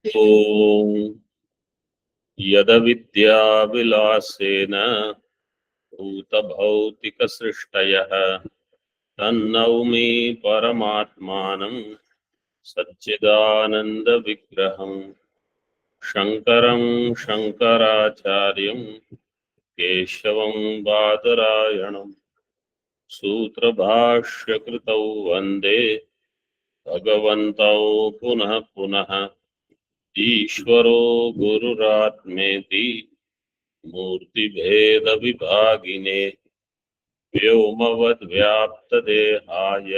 ॐ यदविद्याविलासेन भूतभौतिकसृष्टयः तन्नौमि परमात्मानं सच्चिदानन्दविग्रहं शङ्करं शङ्कराचार्यं केशवं बादरायणं सूत्रभाष्यकृतौ वन्दे भगवन्तौ पुनः पुनः ईश्वरो गुरुरात्मेति मूर्तिभेदविभागिने व्योमवद्व्याप्तदेहाय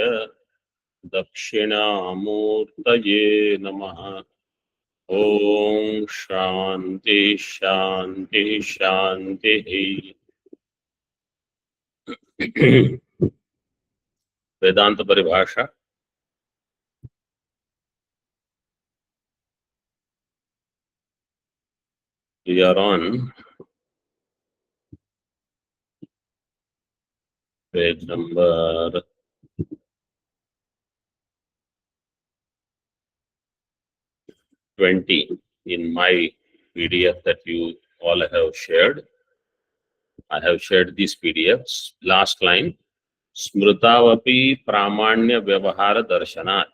दक्षिणामूर्तये नमः। ओम शांति शांति शांति। वेदांत परिभाषा we are on page number 20 in my PDF that you all have shared. I have shared these PDFs. Last line, Smrutavapi Pramanya Vyavahara Darshanat.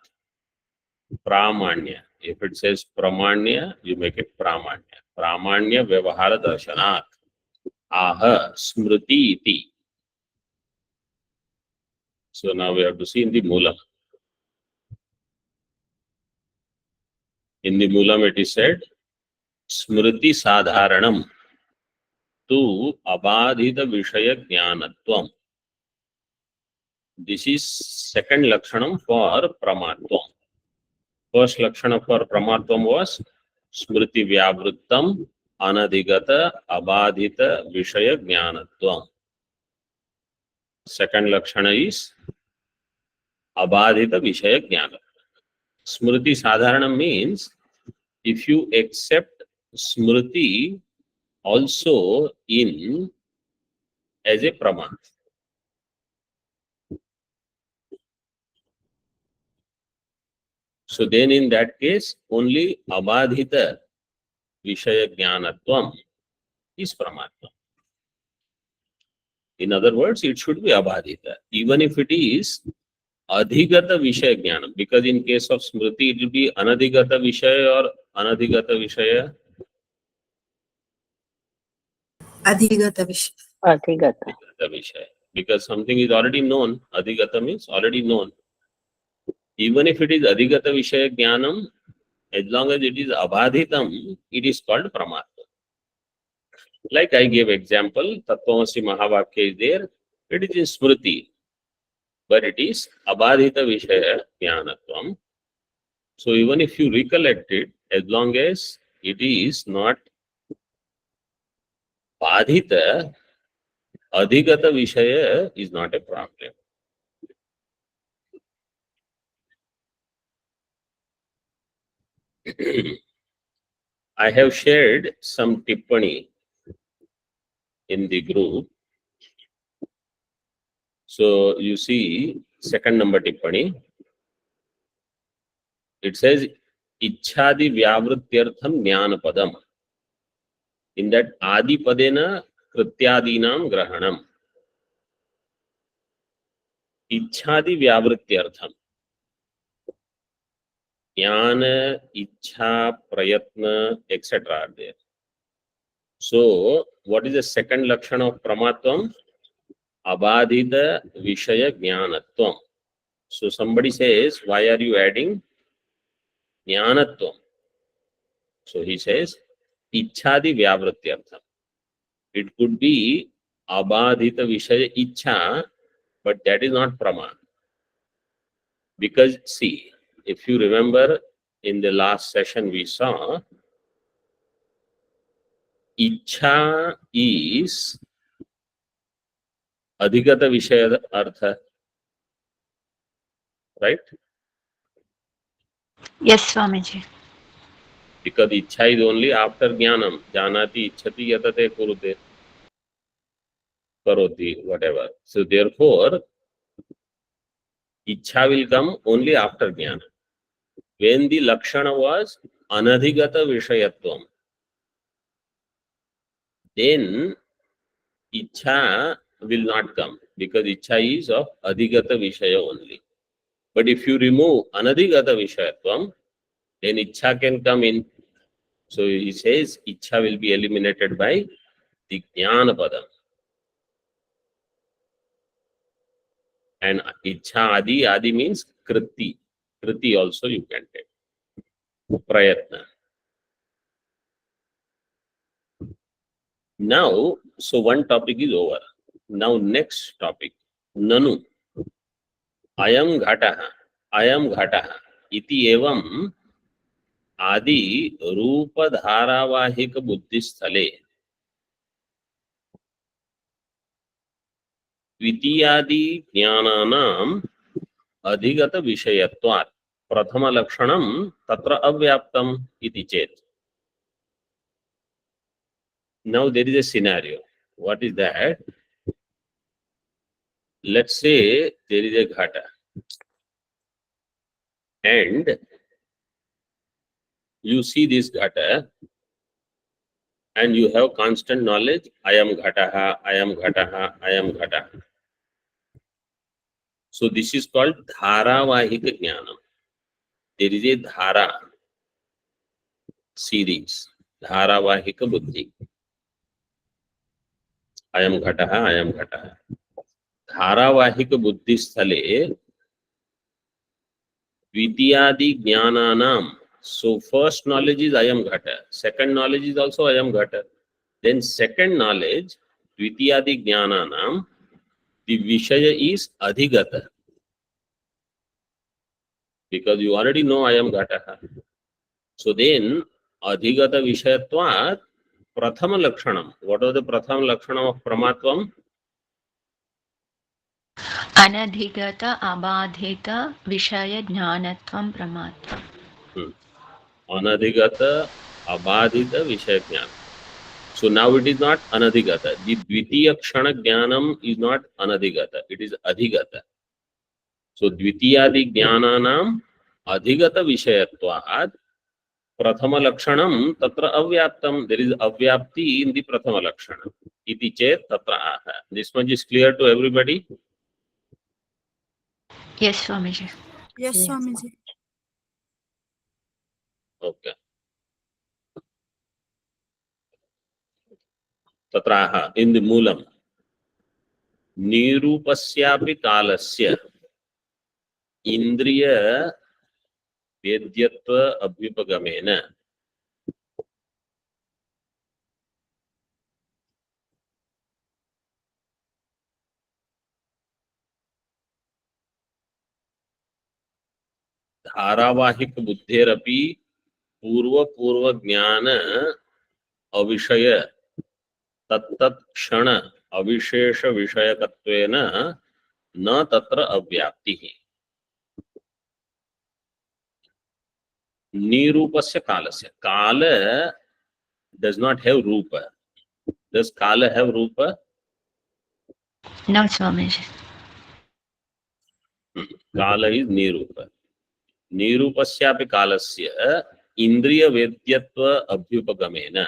Pramanya. If it says Pramanya, you make it Pramanya. Pramanya Vyavahara Darshanat. Aha Smriti iti. So now we have to see in the Moolam. In the Moolam it is said, Smriti Sadharanam tu Abadhita Vishaya Jnanatvam. This is second Lakshanam for Pramatvam. First Lakshana for Pramatvam was Smriti Vyavrittam Anadhigata Abadhita Vishaya Jnanatvam. Second Lakshana is Abadhita Vishaya Jnanatvam. Smriti Sadharanam means if you accept Smriti also in as a Praman. So then in that case, only Abadhita Vishaya Jnanatvam is Pramatvam. In other words, it should be Abadhita, even if it is Adhigata Vishaya Jnanam, because in case of Smriti, it will be Anadhigata Vishaya or Anadhigata Vishaya. Adhigata Vishaya. Adhigata Vishaya. Because something is already known, Adhigata means already known. Even if it is Adhigata Vishaya Jnanam, as long as it is Abadhitam, it is called Pramatma. Like I gave example, Tattvamasi Mahavakya is there, it is in Smriti, but it is Abadhita Vishaya Jnanatvam. So even if you recollect it, as long as it is not Badhita, Adhigata Vishaya is not a problem. I have shared some tippani in the group. So you see second number tippani. It says Ichchadi Vyavrityartham Jnana Padam. In that Adi Padena Krityadinam Grahanam. Ichchadi Vyavrityartham. Jnana, Ichcha, Prayatna, etc. are there. So, what is the second Lakshana of Pramatvam? Abadhita Vishaya Jnanatvam. So, somebody says, why are you adding Jnanatvam? So, he says, Ichchadi Vyavrityartham. It could be Abadhita Vishaya Ichcha, but that is not Prama. Because, see, if you remember in the last session we saw, Ichcha is Adhigata Vishaya Artha, right? Yes, Swamiji. Because Ichcha is only after Jnanam. Janati, Ichchati, Yatate, Kurute, Karoti, whatever. So therefore, Ichcha will come only after Jnana. When the Lakshana was anadhigata vishayatvam, then ichha will not come, because ichha is of adhigata vishaya only. But if you remove anadhigata vishayatvam, then ichha can come in. So he says ichha will be eliminated by the jnana padam. And ichha adi means kriti. Kriti also you can take. Prayatna. Now, so one topic is over. Now next topic. Nanu. Ayam ghataha. Iti evam आदि रूप धारावाहिक बुद्धि स्थले द्वितीयादि ज्ञानानाम अधिगत विषयत्वात् प्रथम लक्षणम तत्र अव्याप्तम इति चेत. Now there is a scenario. What is that? Let's say there is a ghata and you see this ghata and you have constant knowledge, I am ghataha, I am ghataha, I am ghataha. So this is called dharavahika jnanam. There is a dhara series, dharavahika buddhi. I am ghataha, I am ghataha. Dharavahika buddhi sthale dvitiyadi jnananam. So first knowledge is I am ghata. Second knowledge is also I am ghata. Then second knowledge, dvitiyadi jnananam, the vishaya is adhigata. Because you already know I am ghataha. So then adhigata vishayatvat prathama lakshanam. What was the prathama lakshanam of pramatvam? Anadhigata abadhita vishaya jnanatvam pramatvam. Anadhigata abadhita vishaya jnana. So now it is not anadhigata. The dvitiya kshana jnanam is not anadhigata. It is adhigata. So dvitiyadi jnananam adhigata vishayatvat prathama lakshanam tatra avyaptam. There is avyapti in the prathama lakshanam. Iti chet tatra aha. This much is clear to everybody? Yes, Swamiji. Yes, Swamiji. Okay. Tatra aha. In the moolam. Nirupasyapi kalasya indriya vedyatva abhyupagamena धारावाहिक बुद्धेरपि पूर्व ज्ञान अविषय तत्तत् क्षण अविशेष विषयकत्वेन न तत्र अव्याप्तिः. निरूपस्य कालस्य. Kala does not have rupa. Does kala have rupa? No, Swamiji. Kala is nirupa. Nirupasyapi kalasya indriya vedyatva abhyupagamena.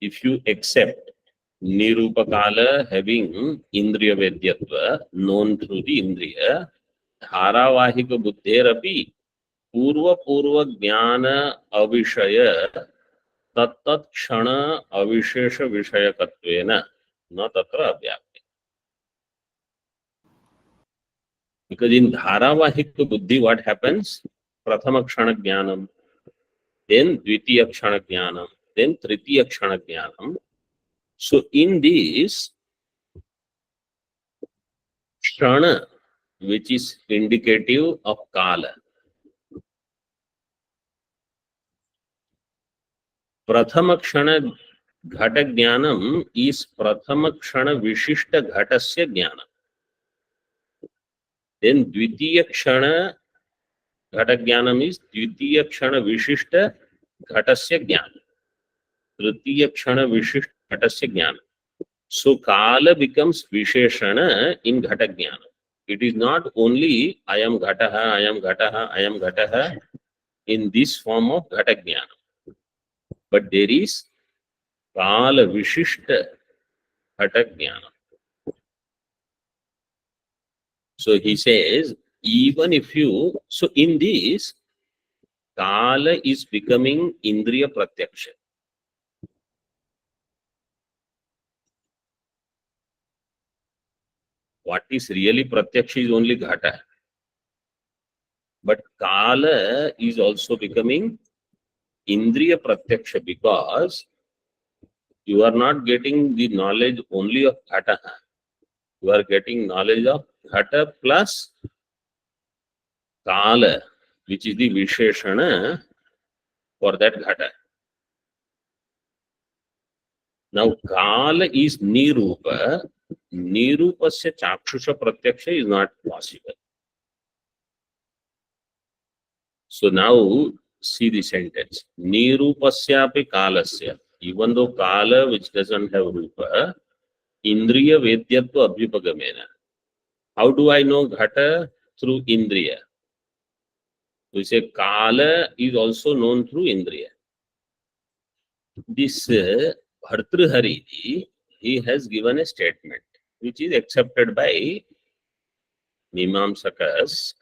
If you accept nirupa kala having indriya vedyatva known through the indriya, dharavahika buddherapi पूर्व ज्ञान अविषय तत्तत् क्षण अविशेष विषयकत्वेन न तत्र अव्याप्ति. Because in dharavahik buddhi what happens? Prathama kshana jnanam, then dvitiya kshana jnanam, then tritiya kshana jnanam. So in this kshana, which is indicative of kala, प्रथम क्षण घट ज्ञानम इस प्रथम क्षण विशिष्ट घटस्य ज्ञानम. देन द्वितीय क्षण घट ज्ञानम इस द्वितीय क्षण विशिष्ट घटस्य ज्ञान. तृतीय क्षण विशिष्ट घटस्य ज्ञान. सो काल बिकम्स विशेषण इन घट ज्ञान. It is not only I am घटः, I am घटः, I am घटः. in this form of Ghata Jnana. But there is Kala Vishishta Ghata Jnana. So he says, even if you, so in this, Kala is becoming Indriya Pratyaksha. What is really Pratyaksha is only Ghata. But Kala is also becoming Indriya Pratyaksha because you are not getting the knowledge only of Ghata. You are getting knowledge of Ghata plus Kala, which is the Visheshana for that Ghata. Now, Kala is Nirupa. Nirupasya Chakshusha Pratyaksha is not possible. So now, see the sentence. Nirupasyapi Kalasya. Even though Kala, which doesn't have Rupa, Indriya Vedyatva Abhipagamena. How do I know Ghata? Through Indriya. We say Kala is also known through Indriya. This Bhartrhari, he has given a statement which is accepted by Mimamsakas.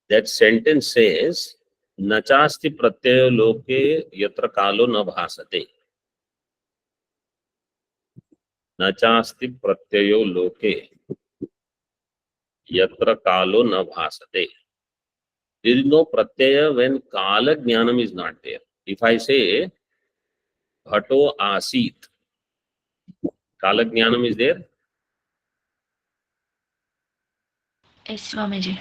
That sentence says, Nachasti pratyayo loke yatra kalo na bhasate. Nachasti pratyayo loke yatra kalo na bhasate. There is no pratyaya when kala jnanam is not there. If I say Bhato asit, kala jnanam is there. Yes, Swamiji.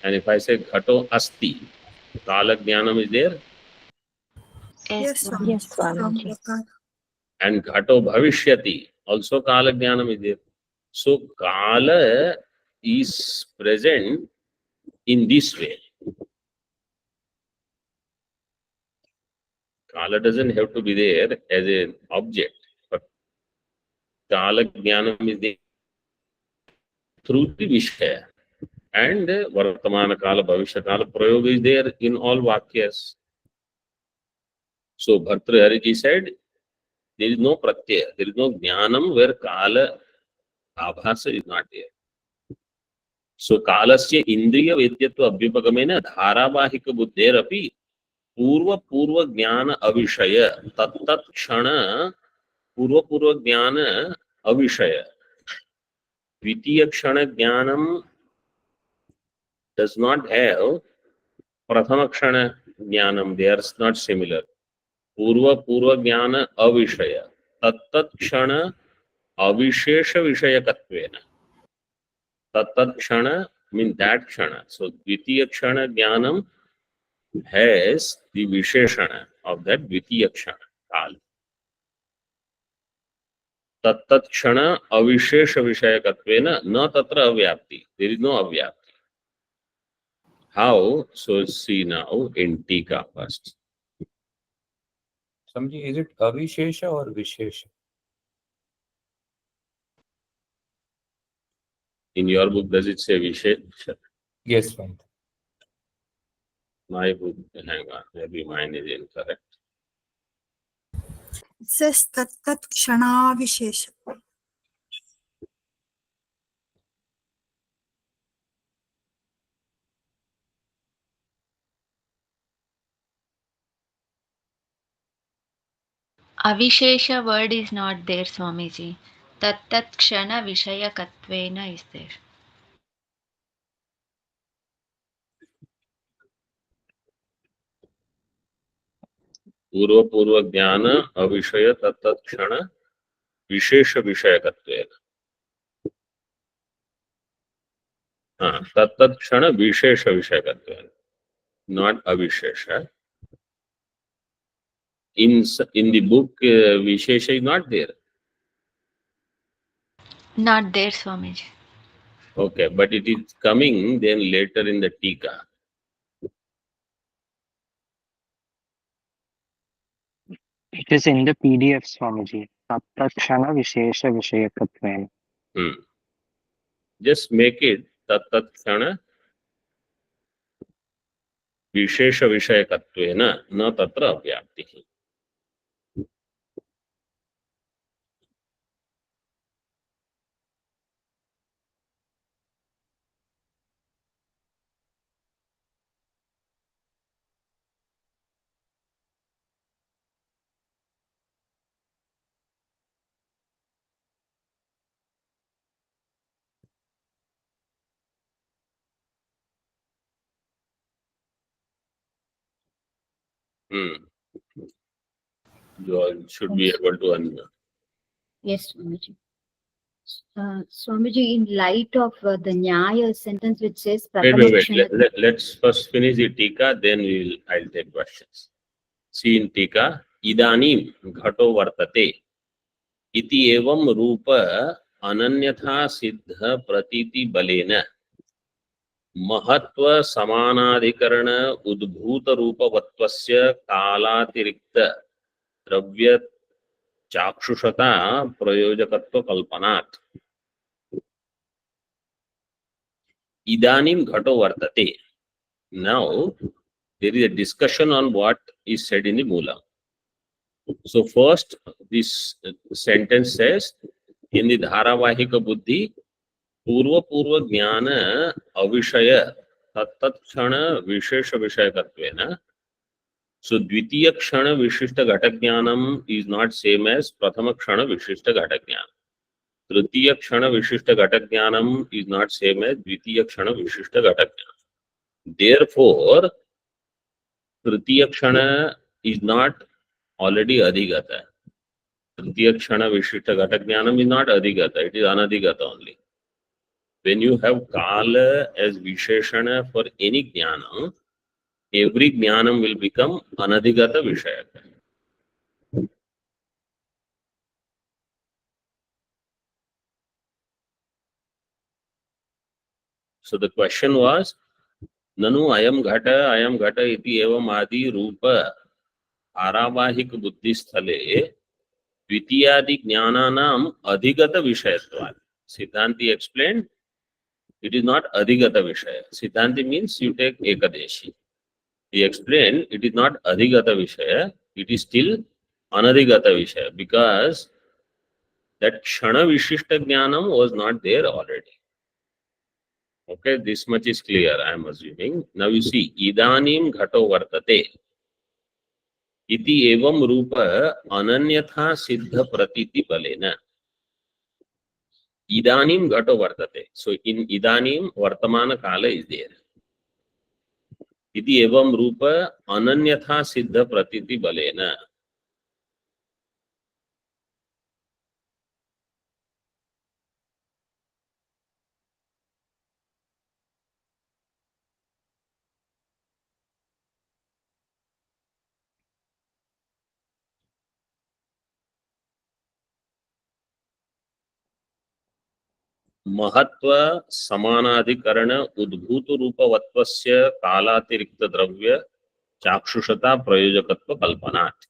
And if I say Ghato asti, kala jnanam is there. Yes, Swami. Yes, Swamiji. And Ghato bhavishyati, also kala jnanam is there. So kala is present in this way. Kala doesn't have to be there as an object, but kala jnanam is there through the Vishaya. And Vartamana Kala, Bhavishya Kala, Prayoga is there in all Vakyas. So Bhartrhariji said, there is no Pratyaya, there is no Jnanam where Kala Abhasa is not there. So Kalasya Indriya Vedyatva Abhipagamena Dharavahika Buddherapi Purva Purva Jnana Avishaya Tat Kshana Purva Purva Jnana Avishaya Dvitiya Kshana Jnanam does not have Prathama Kshana Jnanam. They are not similar. Purva Purva Jnana Avishaya Tat Kshana Avishesha Vishayakatvena. Tat Kshana means that Kshana. So Dvitiya Kshana Jnanam has the Visheshana of that Dvitiya Kshana. Kala. Tat Kshana Avishesha Vishayakatvena na tatra avyapti. There is no avyapti. How? So see now in Tika first. Samji, is it Avishesha or Vishesha? In your book, does it say Vishesha? Yes, Swami. My book, hang on, maybe mine is incorrect. It says tat kshana vishesha. Avishesha word is not there, Swamiji. Tat kshana vishayakatvena is there. पूर्व ज्ञान अविषय तत्क्षण विशेष विषयकत्वेन. हाँ, तत्क्षण विशेष विषयकत्वेन, not avisesha. In the book, Vishesha is not there. Not there, Swamiji. Okay, but it is coming then later in the Tika. It is in the PDF, Swamiji. Tattakshana Vishesha Vishayakatven. Just make it तत्तत्क्षण विशेष विषयकत्वेन न तत्र अव्याप्तिः. You all should be able to understand. Yes, Swamiji. Swamiji, in light of the Nyaya sentence which says Wait. Pratama Let's first finish the Tika, then I'll take questions. See in Tika, Idanim ghato vartate iti evam rupa ananyatha siddha pratiti balena महत्व समानाधिकरण उद्भूत रूपवत्वस्य कालातिरिक्त द्रव्य चाक्षुषता प्रयोजकत्व कल्पनात्. इदानीं घटो वर्तते. Now there is a discussion on what is said in the Mula. So first this sentence says in the Dharavahika Buddhi पूर्व ज्ञान अविषय तत्तत् क्षण विशेष विषयकत्वेन. So द्वितीय क्षण विशिष्ट घट ज्ञानम is not same as प्रथम क्षण विशिष्ट घट ज्ञान. तृतीय क्षण विशिष्ट घट ज्ञानम is not same as द्वितीय क्षण विशिष्ट घट ज्ञान. Therefore तृतीय क्षण is not already अधिगता. तृतीय क्षण विशिष्ट घट ज्ञानम is not अधिगता, it is anadhigata only. When you have Kala as Visheshana for any Jnana, every Jnanam will become Anadhigata Vishaya. So the question was, Nanu ayam ghata iti evam adi rupa aravahik buddhisthale dvitiyadi jnananam adhigata vishayatvat. Siddhanti explained, it is not adhigata vishaya. Siddhanti means you take Ekadeshi. He explained it is not adhigata vishaya, it is still anadhigata vishaya because that kshana vishishta jnanam was not there already. Okay, this much is clear, I am assuming. Now you see, idanim ghato vartate iti evam rupa ananyatha siddha pratiti balena. Idanim ghato vartate. So in idanim, vartamana kala is there. Iti evam rupa ananyatha siddha pratiti balena. महत्व समानाधिकरण उद्भूत रूपवत्वस्य कालातिरिक्त द्रव्य चाक्षुषता प्रयोजकत्व कल्पनात्.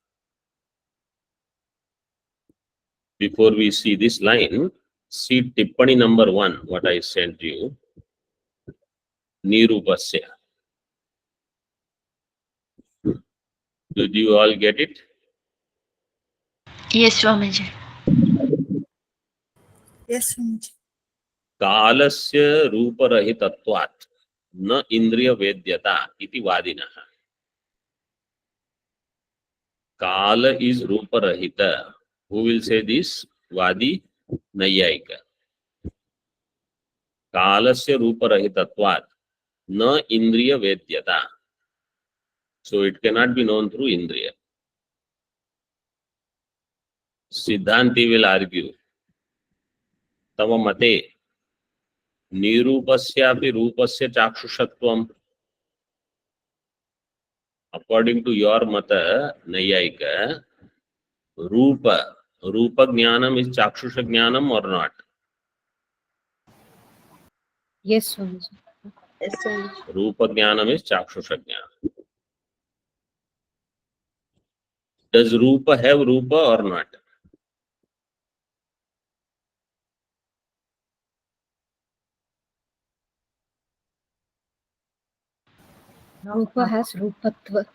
Before we see this line, see tippani number 1, what I sent you. Nirupasya. Did you all get it? Yes, Swamiji. Yes, Swamiji. कालस्य रूपरहितत्वात् न इंद्रिय वेद्यता इति वादिनः. काल is रूपरहित. Who will say this? Vadi Nayyayika. कालस्य रूपरहितत्वात् न इंद्रिय वेद्यता. So it cannot be known through indriya. Siddhanti will argue. Tava mate nirupasyapi rupasya chakshushatvam. According to your mata, Nayyayika, Rupa jnanam is chakshusha jnanam or not? Yes, Swamiji. Yes, Swamiji. Rupa jnanam is chakshusha jnanam. Does Rupa have Rupa or not? Rupa has Rupatva.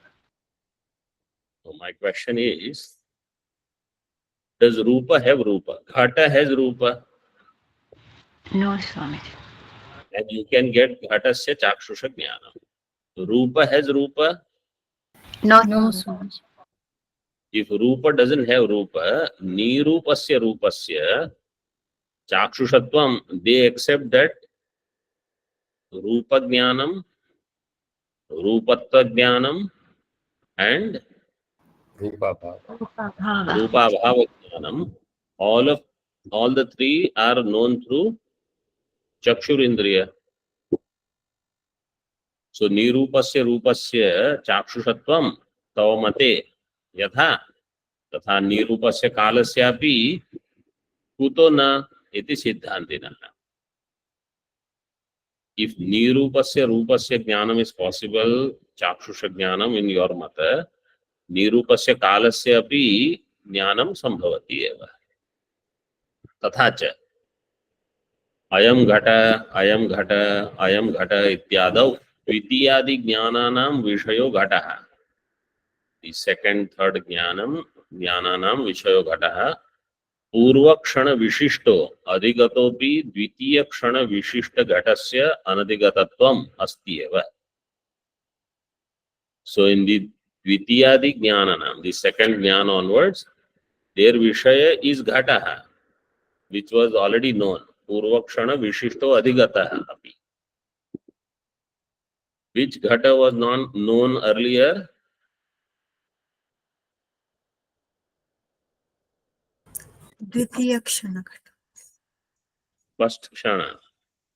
So my question is, does Rupa have Rupa? Ghata has Rupa. No, Swamiji. And you can get Ghatasya Chakshusha Jnana. Rupa has Rupa. No, No, Swamiji. Swamiji. If Rupa doesn't have Rupa, Nirupasya Rupasya Chakshushatvam, they accept that Rupa Jnanam, Rupatva Jnanam, and Rupa Bhava. Bhava. Rupa Bhava Jnanam. All the three are known through Chakshurindriya. So Nirupasya Rupasya Chakshushatvam Tavamate Yatha तथा निरूपस्य कालस्यापि कुतो न इति सिद्धान्तिनः. If nirupasya rupasya jnanam is possible, chakshusha jnanam in your mata, nirupasya kalasya api jnanam sambhavati eva. तथा च अयम घट इत्यादौ द्वितीयादि ज्ञानानां विषयो घटः. The second, third ज्ञानानां विषयो घटः. पूर्वक्षण विशिष्टो अधिगतोपि द्वितीय क्षण विशिष्ट घटस्य अनधिगतत्वम् अस्ति एव. So in the द्वितीयादि ज्ञानानां, the second jnana onwards, their vishaya is ghataha, which was already known. पूर्वक्षण विशिष्टो अधिगतः अपि. Which ghata was known earlier? द्वितीय क्षण घट First kshana.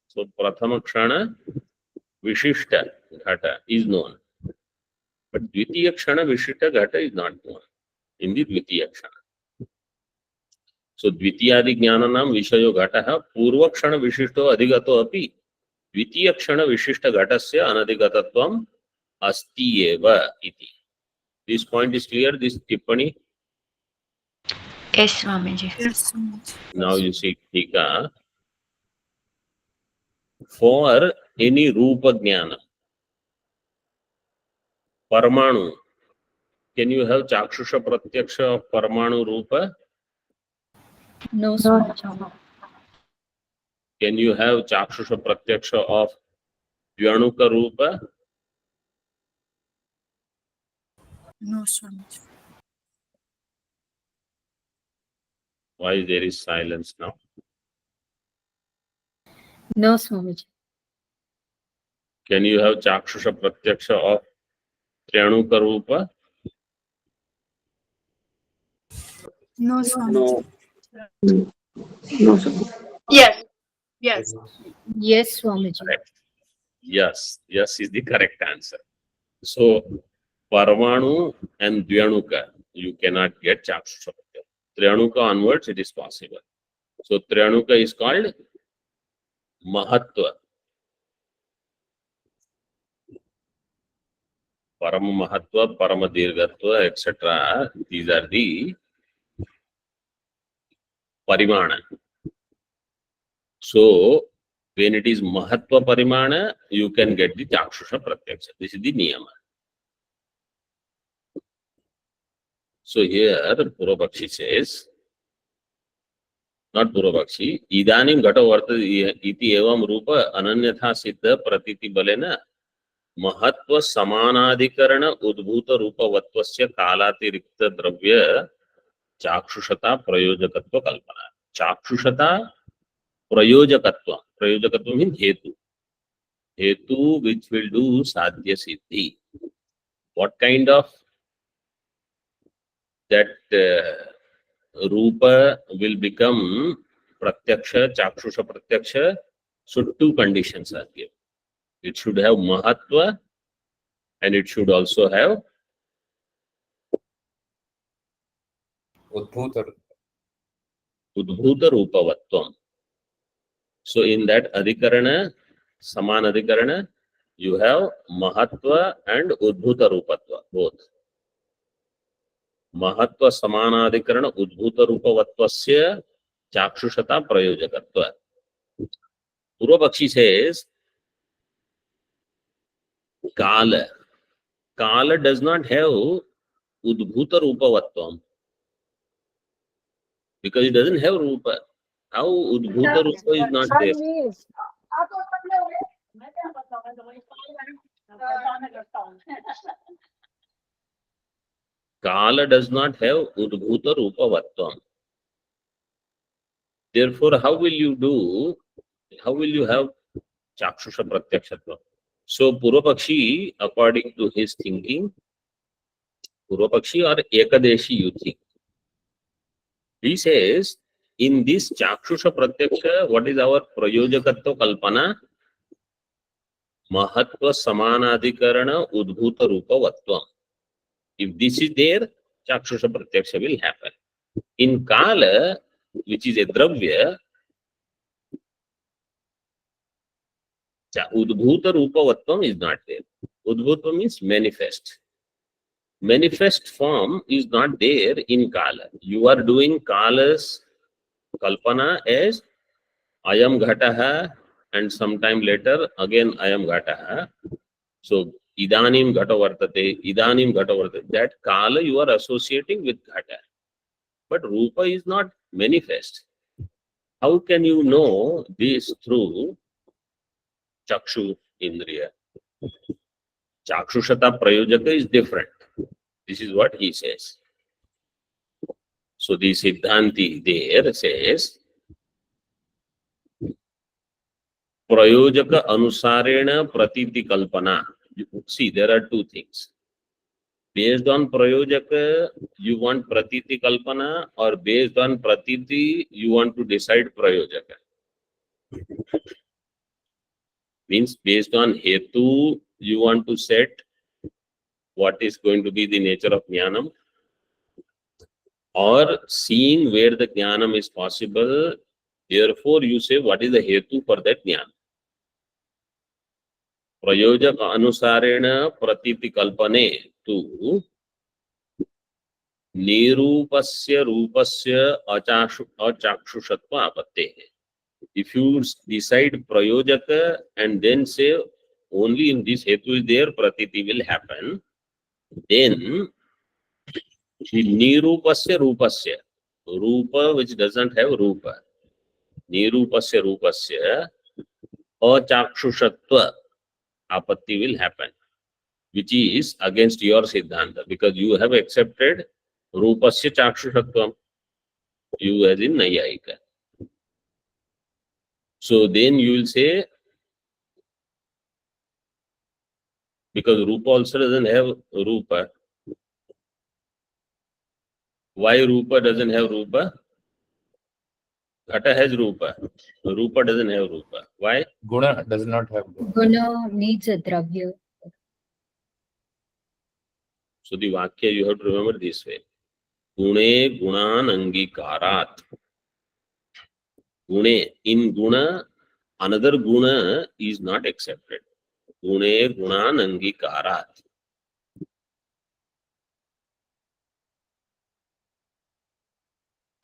So prathama kshana vishishta ghata is known, but dvitiya kshana vishishta ghata is not known in the dvitiya kshana. So dvitiyadi jnananam vishayo ghataha purva kshana vishishto adhigato api dvitiya kshana vishishta ghatasya anadhigatatvam asti eva iti. This point is clear, this tippani? Yes, Swamiji. Yes, Swamiji. Now you see Tika. For any rupa jnana, parmanu, can you have chakshusha pratyaksha of parmanu rupa? No, Swamiji. Can you have chakshusha pratyaksha of Dvyanuka rupa? No, Swamiji. Why there is silence now? No, Swamiji. Can you have chakshusha pratyaksha of Tryanuka rupa? No, Swamiji. Yes. Yes. Yes, Swamiji. Correct. Yes, yes is the correct answer. So Parmanu and Dvyanuka, you cannot get chakshusha pratyaksha. Tryanuka onwards it is possible. So Tryanuka is called Mahatva. Parama Mahatva, Parama Dirgatva, etc. These are the Parimana. So when it is Mahatva Parimana, you can get the Chakshusha Pratyaksha. This is the Niyama. So here Purvapakshi says, not Purvapakshi, Idanim Ghata Vartati iti evam rupa ananyatha siddha pratiti balena महत्व समानाधिकरण उद्भूत रूपवत्वस्य कालातिरिक्त द्रव्य चाक्षुषता प्रयोजकत्व कल्पना. चाक्षुषता प्रयोजकत्व. प्रयोजकत्व means हेतु. हेतु which will do sadhya siddhi. What kind of that rupa will become pratyaksha, chakshusha pratyaksha? So two conditions are given. It should have mahatva and it should also have Udbhuta. udbhuta rupavatvam. So in that adhikarana, saman adhikarana, you have mahatva and udbhuta rupatva, both. Mahatva samanadhikarana udbhuta rupavattvasya chakshushata prayojakatva. Purvapakshi says, Kala, Kala does not have udbhuta rupavatvam because it doesn't have rupa. How udbhuta rupa is not there? Kala does not have udbhuta rupavatvam. Therefore, how will you have chakshusha pratyakshatva? So Purvapakshi, according to his thinking, Purvapakshi or Ekadeshi, you think. He says, in this chakshusha pratyaksha, what is our prayojakatva kalpana? Mahatva samanadhikarana udbhuta rupavatvam. If this is there, chakshusha pratyaksha will happen. In Kala, which is a dravya, udbhuta rupavatvam is not there. Udbhuta means manifest. Manifest form is not there in Kala. You are doing Kala's kalpana as ayam ghataha, and sometime later again ayam ghataha. So idanim ghata vartate. That Kala you are associating with ghata. But rupa is not manifest. How can you know this through chakshu indriya? Chakshushata prayojaka is different. This is what he says. So the Siddhanti there says, prayojaka anusarena pratiti kalpana. See, there are two things. Based on prayojaka, you want pratiti kalpana, or based on pratiti, you want to decide prayojaka. Means based on hetu, you want to set what is going to be the nature of jnanam, or seeing where the jnanam is possible, therefore you say what is the hetu for that jnana. Prayojaka anusarena pratiti kalpane tu nirupasya rupasya achakshushatva apatte. If you decide prayojaka and then say only in this hetu is there, pratiti will happen, then the nirupasya rupasya, rupa which doesn't have rupa, nirupasya rupasya achakshushatva apatti will happen, which is against your siddhanta, because you have accepted rupasya chakshushatvam, you as in Nayayika. So then you will say, because rupa also doesn't have rupa. Why rupa doesn't have rupa? Ghata has rupa. Rupa doesn't have rupa. Why? Guna does not have guna. Guna needs a dravya. So the Vakya you have to remember this way. Gune gunan angikarat. Gune, in guna, another guna is not accepted. Gune gunan angikarat.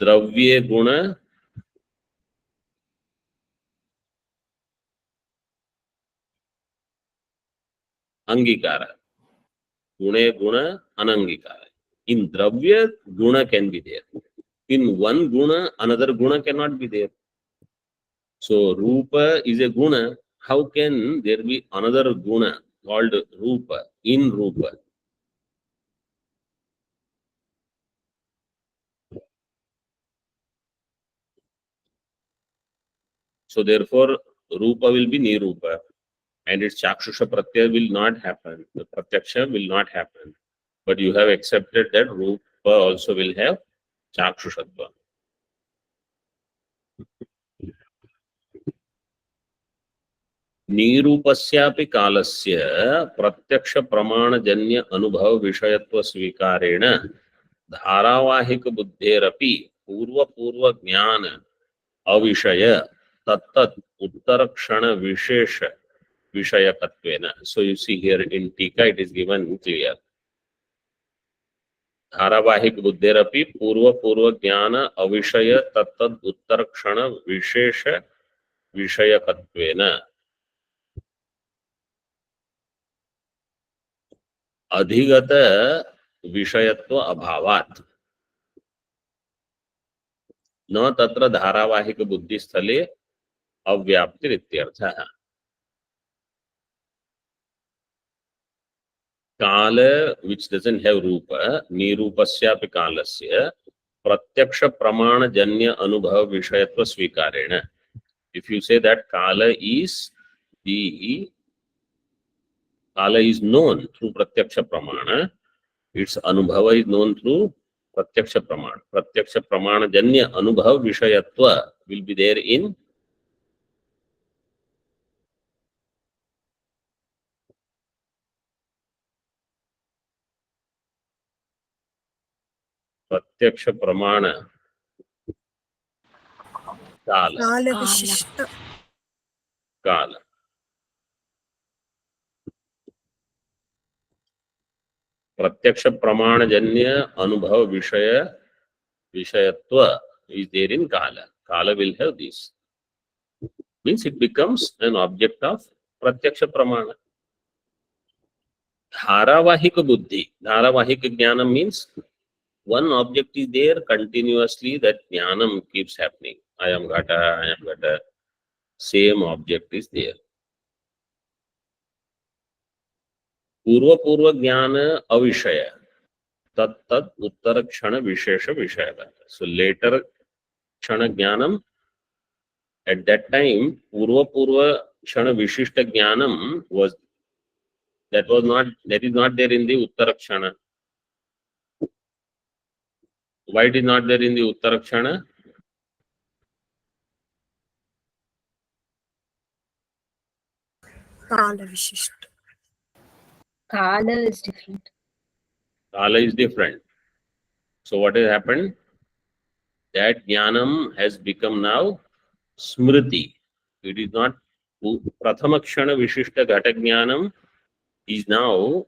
Dravye guna angikara. Gune guna anangikara. In dravya, guna can be there. In one guna, another guna cannot be there. So rupa is a guna. How can there be another guna called rupa in rupa? So therefore, rupa will be nirupa, and its chakshusha pratyaya will not happen. The pratyaksha will not happen. But you have accepted that rupa also will have chakshushatva. निरूपस्यापि कालस्य प्रत्यक्ष प्रमाणजन्य अनुभव विषयत्व स्वीकारेण धारावाहिक बुद्धेरपि पूर्व ज्ञान अविषय तत्तत् उत्तर क्षण विशेष विषयकत्वेन. So you see here in Tika it is given clear. धारावाहिक बुद्धेरपि पूर्व ज्ञान अविषय तत्तत् उत्तर क्षण विशेष विषयकत्वेन. अधिगत विषयत्व अभावात् न तत्र धारावाहिक बुद्धिस्थले अव्याप्तिरित्यर्थः। काल which doesn't have रूप निरूपस्यापि कालस्य प्रत्यक्ष प्रमाण जन्य अनुभव विषयत्व स्वीकारेण। If you say that kala is known through pratyaksha pramana, its anubhava is known through pratyaksha pramana. Pratyaksha pramana janya anubhav vishayatva will be there in pratyaksha pramana kala. काल विशिष्ट Kala. प्रत्यक्ष प्रमाण जन्य अनुभव विषयत्व is there in kala. Kala will have this. Means it becomes an object of pratyaksha pramana. Dharavahika buddhi. Dharavahika jnanam means one object is there continuously, that jnanam keeps happening. I am ghata. Same object is there. पूर्व ज्ञान अविषय तत् उत्तर क्षण विशेष विषय. So later क्षण ज्ञानम, at that time पूर्व क्षण विशिष्ट ज्ञानम was that is not there in the उत्तर क्षण. Why it is not there in the उत्तर क्षण? काल विशिष्ट Kala is different. Kala is different. So what has happened? That jnanam has become now smriti. It is not prathama kshana vishishta ghata jnanam is now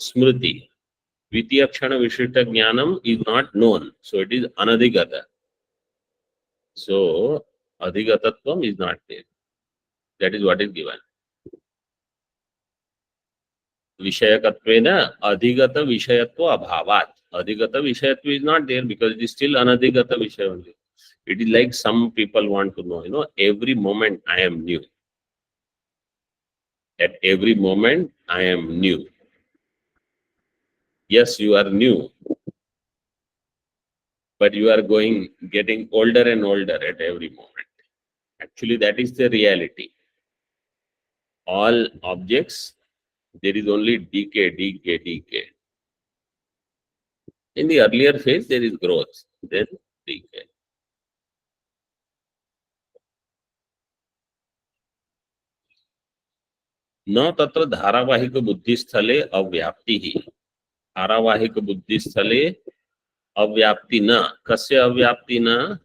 smriti. Dvitiya kshana vishishta jnanam is not known. So it is anadhigata. So adhigatatvam is not there. That is what is given. Vishayakatvena adhigata vishayatva abhavat. Adhigata vishayatva is not there because it is still anadhigata vishaya only. It is like some people want to know, every moment I am new. At every moment I am new. Yes, you are new, but you are getting older and older at every moment. Actually, that is the reality. All objects, there is only decay. In the earlier phase, there is growth, then decay. न तत्र धारावाहिक बुद्धिस्थले अव्याप्ति ही. धारावाहिक बुद्धिस्थले अव्याप्ति न. कस्य अव्याप्ति न?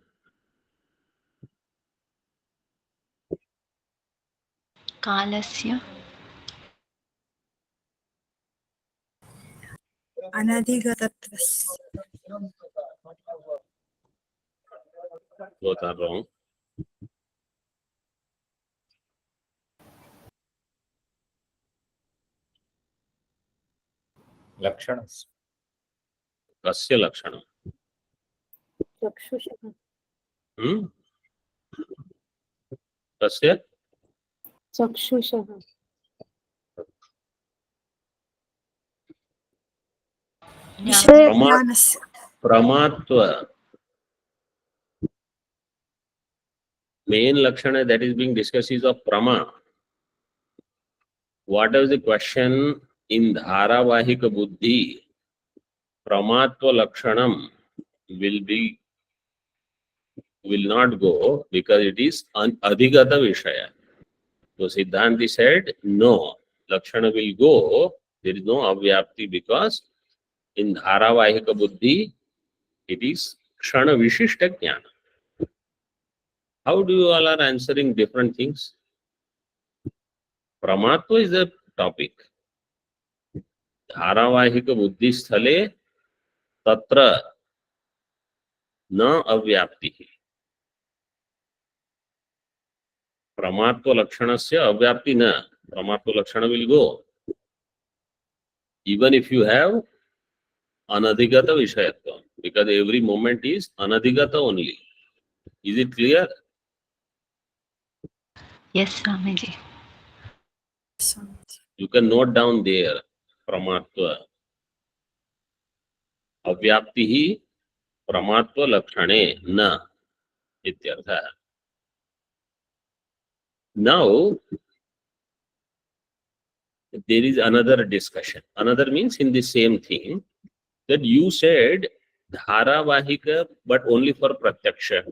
कालस्य अनधिगतत्वस्य Both are wrong. Lakshanas. कस्य लक्षणम? Chakshusha. कस्य? Chakshusha. विषयज्ञानस्य Pramatva. Main lakshana that is being discussed is of prama. What is the question in dharavahika buddhi? Pramatva lakshanam will not go because it is an adhigata vishaya. So Siddhanti said no, lakshana will go. There is no avyapti because in dharavahika buddhi it is kshana vishishta jnana. How do you all are answering different things? Pramatva is a topic. Dharavahika buddhi sthale tatra na avyapti. Pramatva lakshanasya avyapti na. Pramatva lakshana will go. even if you have anadhigata vishayatvam, because every moment is anadhigata only. Is it clear? Yes, Swamiji. Swamiji. You can note down there, pramatva. Avyaptihi pramatva lakshane na ityartha. Now, there is another discussion. Another means in the same thing, that you said dharavahika, but only for pratyaksha.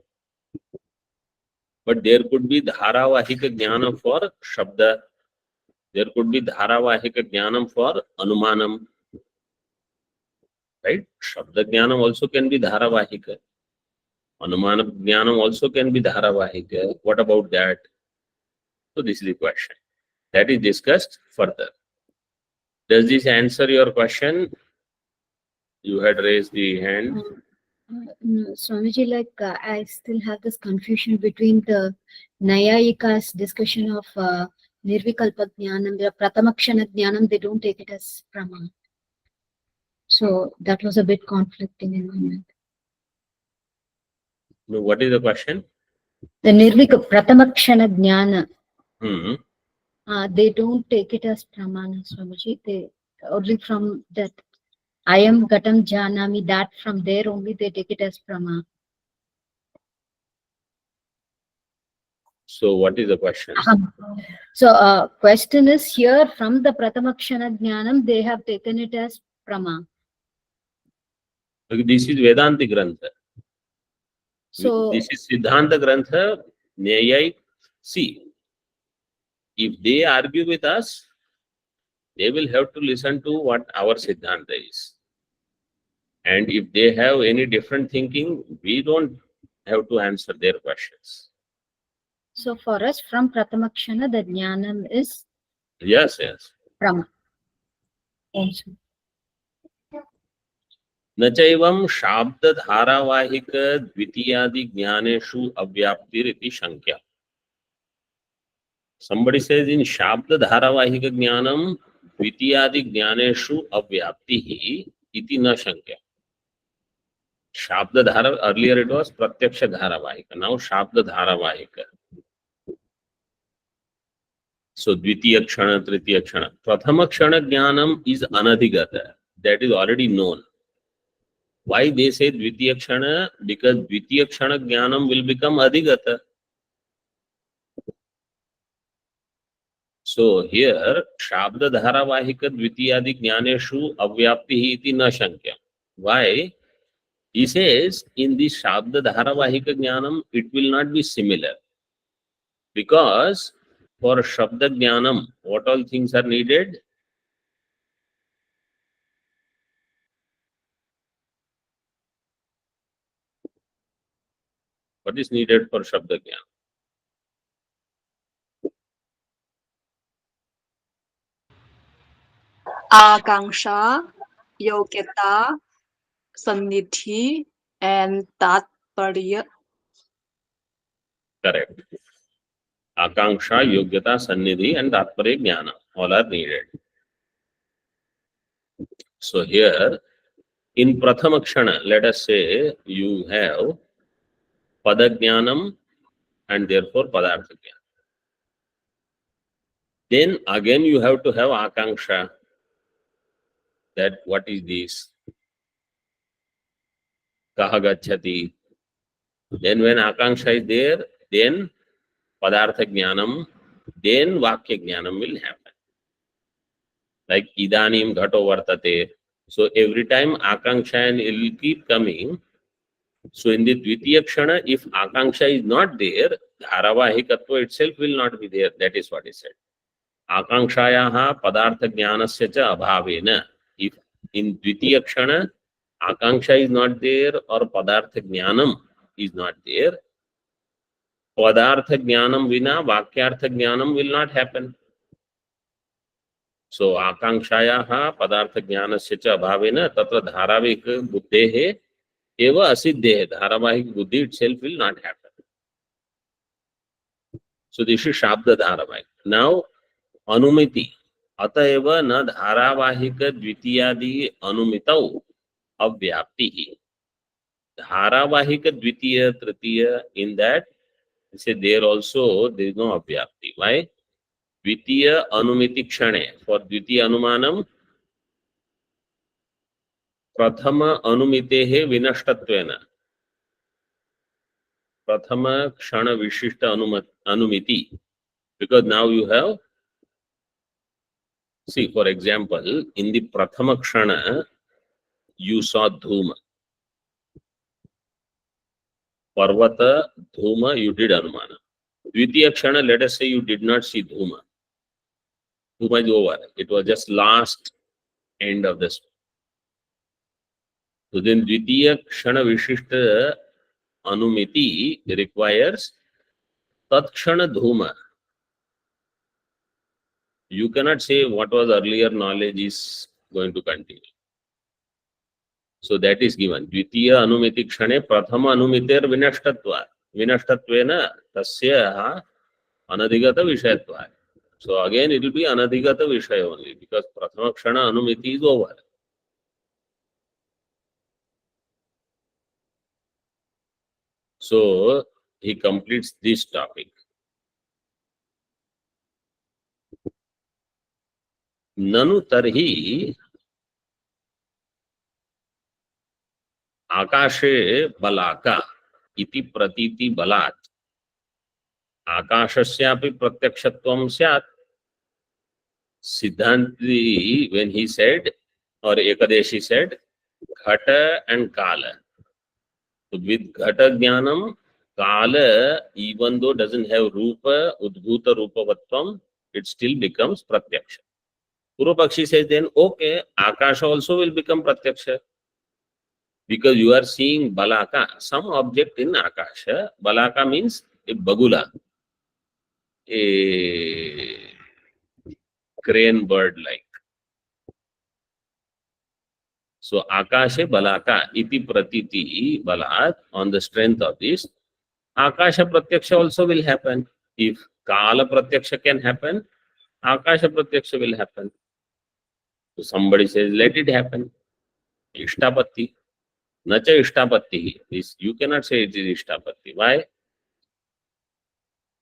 But there could be dharavahika jnana for shabda. There could be dharavahika jnanam for anumanam. Right? Shabda jnanam also can be dharavahika. Anumana jnanam also can be dharavahika. What about that? So this is the question. That is discussed further. Does this answer your question? You had raised the hand. No, Swamiji, I still have this confusion between the Nayayika's discussion of Nirvikalpa Jnanam, the Pratamakshana Jnanam, they don't take it as Prama. So that was a bit conflicting in my mind. No, what is the question? The Pratamakshana Jnana, Hmm. they don't take it as Pramana, Swamiji. They only from that I am Gatam Janami, that from there only they take it as Prama. So what is the question? So question is here from the Pratamakshana Jnanam, they have taken it as Prama. This is Vedanti Grantha. So This is Siddhanta Grantha. Nyayai. See, if they argue with us, they will have to listen to what our Siddhanta is. And if they have any different thinking, we don't have to answer their questions. so for us from Pratamakshana, the Jnanam is Yes, yes. Prama. Also. न चैवं शाब्द धारावाहिक द्वितीयादि ज्ञानेषु अव्याप्तिरिति शंक्या. Somebody says in Shabda Dharavahika Jnanam Dvitiyadi Jnaneshu Avyaptihi iti na shankya. Shabda Dhara, earlier it was Pratyaksha Dharavahika, now Shabda Dharavahika. So Dvitiya Kshana, Tritiya Kshana. Prathama Kshana Jnanam is Anadhigata. That is already known. Why they say Dvitiya Kshana? Because Dvitiya Kshana Jnanam will become Adhigata. So here, Shabda Dharavahika Dvitiyadi Jnaneshu Avyaptihi iti na shankya. Why? He says in the Shabda Dharavahika Jnanam, it will not be similar. Because for Shabda Jnanam, what all things are needed? What is needed for Shabda Jnanam? Akanksha, Yogyata, Sannidhi, and Tatparya. Correct. Akanksha, Yogyata, Sannidhi and Tatparya Jnana. All are needed. So here, in Prathama Kshana, let us say you have Padajnanam and therefore Padartha Jnana. Then again you have to have Akanksha. That what is this? Kaha gacchati. Then when Akanksha is there, then Padartha Jnanam, then Vakya Jnanam will happen. Like Idanim Ghato Vartate. So every time Akanksha and it will keep coming. So in the Dvitiya Kshana, if Akanksha is not there, Dharavahikatva itself will not be there. That is what he said. Akankshayaha Padartha Jnanasya cha abhavena. If in Dvitiya Kshana, Akanksha is not there or Padartha Jnanam is not there, Padartha Jnanam vina Vakyartha Jnanam will not happen. So Akankshayaha Padartha Jnanasya cha abhavena tatra dharavik buddhehe eva asiddhehe. Dharavahik buddhi itself will not happen. So this is Shabda Dharavahik. Now Anumiti. अतएव न धारावाहिक द्वितीयादि अनुमितौ अव्याप्ति. धारावाहिक द्वितीय तृतीय, in that say there also there is no avyapti. Why? द्वितीय अनुमिति क्षणे, for द्वितीय अनुमानम प्रथम अनुमितेः विनष्टत्वेन, प्रथम क्षण विशिष्ट अनुमिति, because now you have, see for example, in the prathama kshana you saw dhuma, parvata, dhuma, you did anumana. Dvitiya kshana, let us say you did not see dhuma. Dhuma is over, it was just last end of this. So then dvitiya kshana vishishta anumiti requires tat kshana dhuma. You cannot say what was earlier knowledge is going to continue. So that is given. Dvitiya anumiti kshane prathama anumiter vinashtatva. Vinashtatvena tasya anadhigata vishayatva. So again it will be anadhigata vishaya only, because prathama kshana anumiti is over. So he completes this topic. Nanu tarhi आकाशे बलाका इति प्रतीति बलात् आकाशस्यापि प्रत्यक्षत्वं स्यात्. Siddhanti, when he said, or Ekadeshi said, Ghata and Kala. So with Ghata Jnanam, Kala, even though doesn't have Rupa, Udbhuta Rupavatvam, it still becomes Pratyaksha. Purvapakshi says then, okay, Akasha also will become Pratyaksha. Because you are seeing Balaka, some object in Akasha. Balaka means a bagula, a crane bird like. So Akasha Balaka iti pratiti balat, on the strength of this, Akasha Pratyaksha also will happen. If Kala Pratyaksha can happen, Akasha Pratyaksha will happen. So somebody says, let it happen. Ishtapatti. Nacha Ishtapatti. This you cannot say it is Ishtapatti. Why?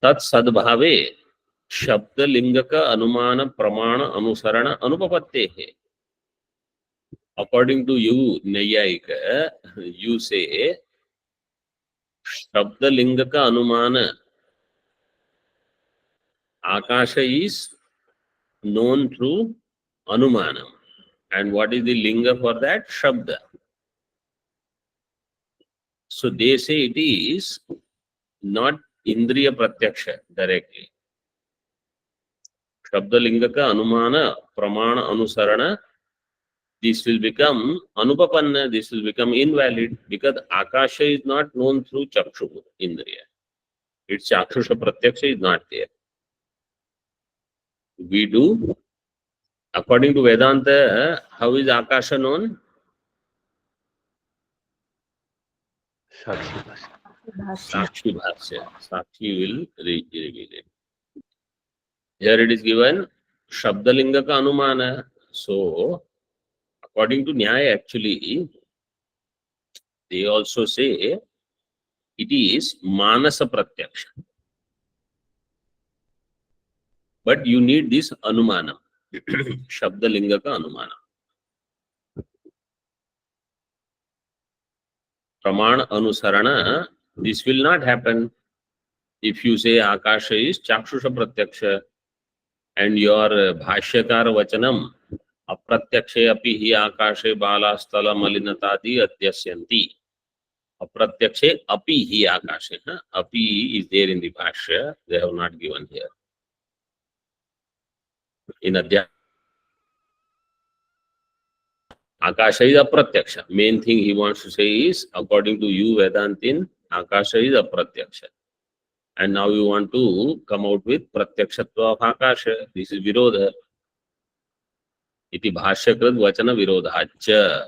Tat sadbhave shabda lingaka anumana pramana anusarana anupapatte. According to you, Nayayika, you say shabda lingaka anumana. Akasha is known through anumanam. And what is the linga for that? Shabda. So they say it is not Indriya Pratyaksha directly. Shabda Lingaka Anumana Pramana Anusarana, this will become Anupapanna, this will become invalid, because Akasha is not known through Chakshu Indriya. Its Chakshusha Pratyaksha is not there. We do, according to Vedanta, how is Akasha known? Sakshi Bhasya. Sakshi will reveal it. Here it is given Shabdalingaka Anumana. So, according to Nyaya, actually, they also say it is Manasa Pratyaksha. But you need this Anumana. Shabdalingaka Anumana. Pramana Anusarana, this will not happen if you say Akasha is Chakshusha Pratyaksha and your Bhashyakara Vachanam Apratyakshe api hi Akashe Balastala Malinatadi Adyasyanti. Apratyakshe api hi Akashe. Api is there in the Bhashya, they have not given here. In Adhyasya, Akasha is Apratyaksha. Main thing he wants to say is, according to you Vedantin, Akasha is Apratyaksha. And now you want to come out with Pratyakshatva of Akasha. This is Virodha. Iti Bhashyakrat Vachana Virodhacha.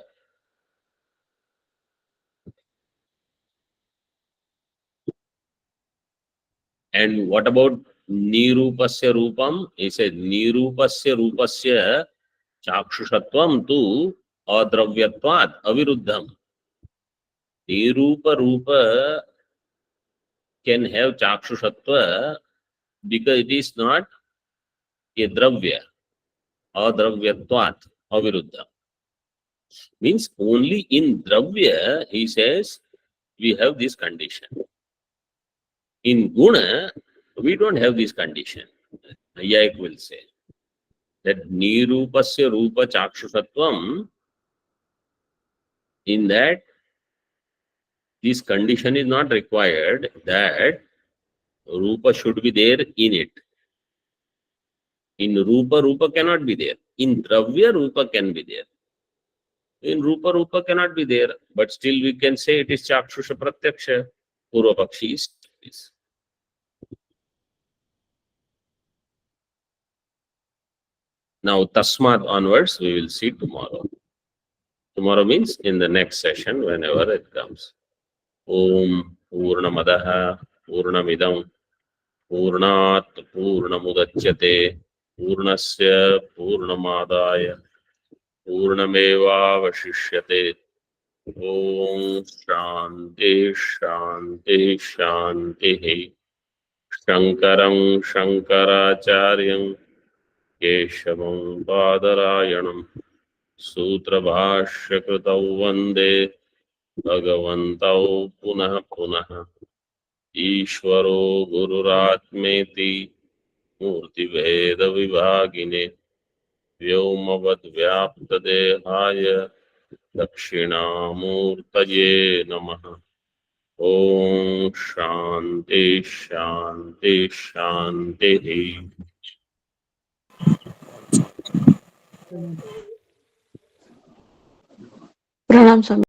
And what about nirupasya rupam, he said nirupasya rupasya chakshushatvam tu adravyatvad aviruddham. Nirupa rupa can have chakshushatva because it is not a dravya. Adravyatvat aviruddham. Means only in dravya, he says, we have this condition. In guna, we don't have this condition. Nayayik will say that nirupasya rupa chakshushatvam, in that this condition is not required that rupa should be there in it. In rupa, rupa cannot be there. In dravya, rupa can be there. In rupa, rupa cannot be there. But still we can say it is chakshusha pratyaksha. Purva Pakshi is this. Now, Tasmat onwards, we will see tomorrow. Tomorrow means in the next session, whenever it comes. Om Purnamadaha Purnamidam Purnat Purnamudachyate Purnasya Purnamadaya Purnameva Vashishyate. Om Shanti Shanti Shanti. Shankaram Shankaracharyam Keshavam Badarayanam Sutrabhashyakritau Vande Bhagavantau Punah Punah Ishvaro Gururatmeti Murti Veda Vibhagine Vyomavad Vyapta Dehaya Dakshinamurtaye Namaha. Om Shanti Shanti Shanti. Pranam Swami.